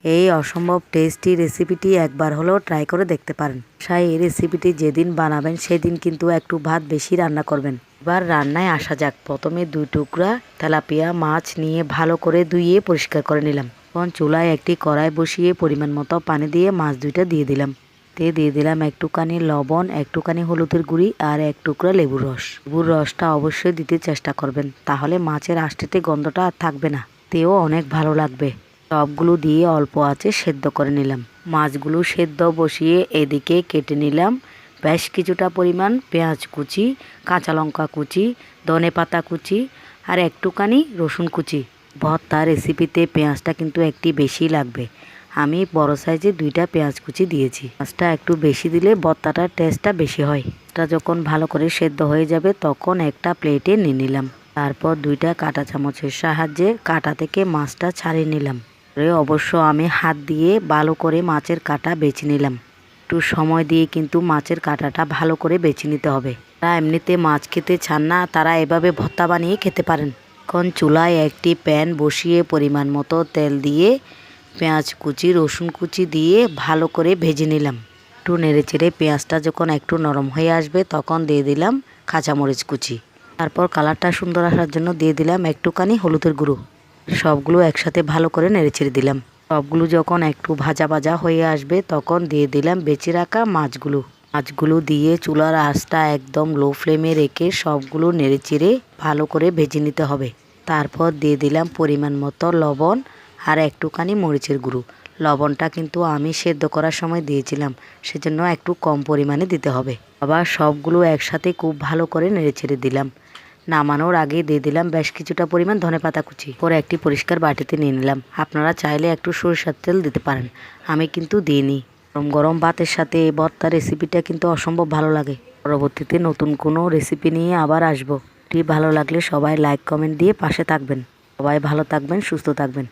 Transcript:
এই অসম্ভব টেস্টি রেসিপিটি একবার হলেও ট্রাই করে দেখতে পারেন। এই রেসিপিটি যেদিন বানাবেন সেদিন কিন্তু একটু ভাত বেশি রান্না করবেন। এবার রান্নায় আসা যাক। প্রথমে 2 টুকরা তেলাপিয়া মাছ নিয়ে ভালো করে ধুয়ে পরিষ্কার করে নিলাম। এখন চুলায় একটি কড়াই বসিয়ে পরিমাণ মতো পানি দিয়ে মাছ দুইটা দিয়ে দিলাম। দিয়ে দিলাম একটুখানি লবণ, একটুখানি হলুদের গুঁড়ি আর 1 টুকরা লেবুর রস। লেবুর রসটা অবশ্যই দিতে চেষ্টা করবেন, তাহলে মাছের আষ্টেতে গন্ধটা আর থাকবে না, তেও অনেক ভালো লাগবে। সবগুলো দিয়ে অল্প আঁচে সেদ্ধ করে নিলাম। মাছগুলো সেদ্ধ বসিয়ে এদিকে কেটে নিলাম বেশ কিছুটা পরিমাণ পেঁয়াজ কুচি, কাঁচা লঙ্কা কুচি, ধনেপাতা কুচি আর একটুখানি রসুন কুচি। ভর্তা রেসিপিতে পেঁয়াজটা কিন্তু একটি বেশি লাগবে। আমি বড় সাইজে 2টা পেঁয়াজ কুচি দিয়েছি। পেঁয়াজটা একটু বেশি দিলে ভর্তাটার টেস্টটা বেশি হয়। এটা যখন ভালো করে সেদ্ধ হয়ে যাবে তখন একটা প্লেটে নিয়ে নিলাম। তারপর 2টা কাঁটা চামচের সাহায্যে কাঁটা থেকে মাছটা ছাড়িয়ে নিলাম। অবশ্য আমি হাত দিয়ে ভালো করে মাছের কাঁটা বেছে নিলাম। একটু সময় দিয়ে কিন্তু মাছের কাঁটাটা ভালো করে বেছে নিতে হবে। যারা এমনিতে মাছ খেতে চান না তারা এভাবে ভর্তা বানিয়ে খেতে পারেন। এখন চুলায় একটি প্যান বসিয়ে পরিমাণ মতো তেল দিয়ে পেঁয়াজ কুচি, রসুন কুচি দিয়ে ভালো করে ভেজে নিলাম। একটু নেড়েচেড়ে পেঁয়াজটা যখন একটু নরম হয়ে আসবে তখন দিয়ে দিলাম কাঁচামরিচ কুচি। তারপর কালারটা সুন্দর আসার জন্য দিয়ে দিলাম একটুখানি হলুদের গুঁড়ো। সবগুলো একসাথে ভালো করে নেড়েচেড়ে দিলাম। সবগুলো যখন একটু ভাজা ভাজা হয়ে আসবে তখন দিয়ে দিলাম বেঁচে রাখা মাছগুলো দিয়ে চুলার আঁচটা একদম লো ফ্লেমে রেখে সবগুলো নেড়েচেড়ে ভালো করে ভেজে নিতে হবে। তারপর দিয়ে দিলাম পরিমাণ মতো লবণ আর একটুখানি মরিচের গুঁড়ো। লবণটা কিন্তু আমি সেদ্ধ করার সময় দিয়েছিলাম, সেজন্য একটু কম পরিমাণে দিতে হবে। আবার সবগুলো একসাথে খুব ভালো করে নেড়েচেড়ে দিলাম। নামানোর আগে দিয়ে দিলাম বেশ কিছুটা পরিমাণ ধনেপাতা কুচি। পরে একটি পরিষ্কার বাটিতে নিয়ে নিলাম। আপনারা চাইলে একটু সরিষার তেল দিতে পারেন, আমি কিন্তু দিইনি। গরম গরম ভাতের সাথে এই ভর্তা রেসিপিটা কিন্তু অসম্ভব ভালো লাগে। পরবর্তীতে নতুন কোনো রেসিপি নিয়ে আবার আসবো। ভালো লাগলে সবাই লাইক কমেন্ট দিয়ে পাশে থাকবেন। সবাই ভালো থাকবেন, সুস্থ থাকবেন।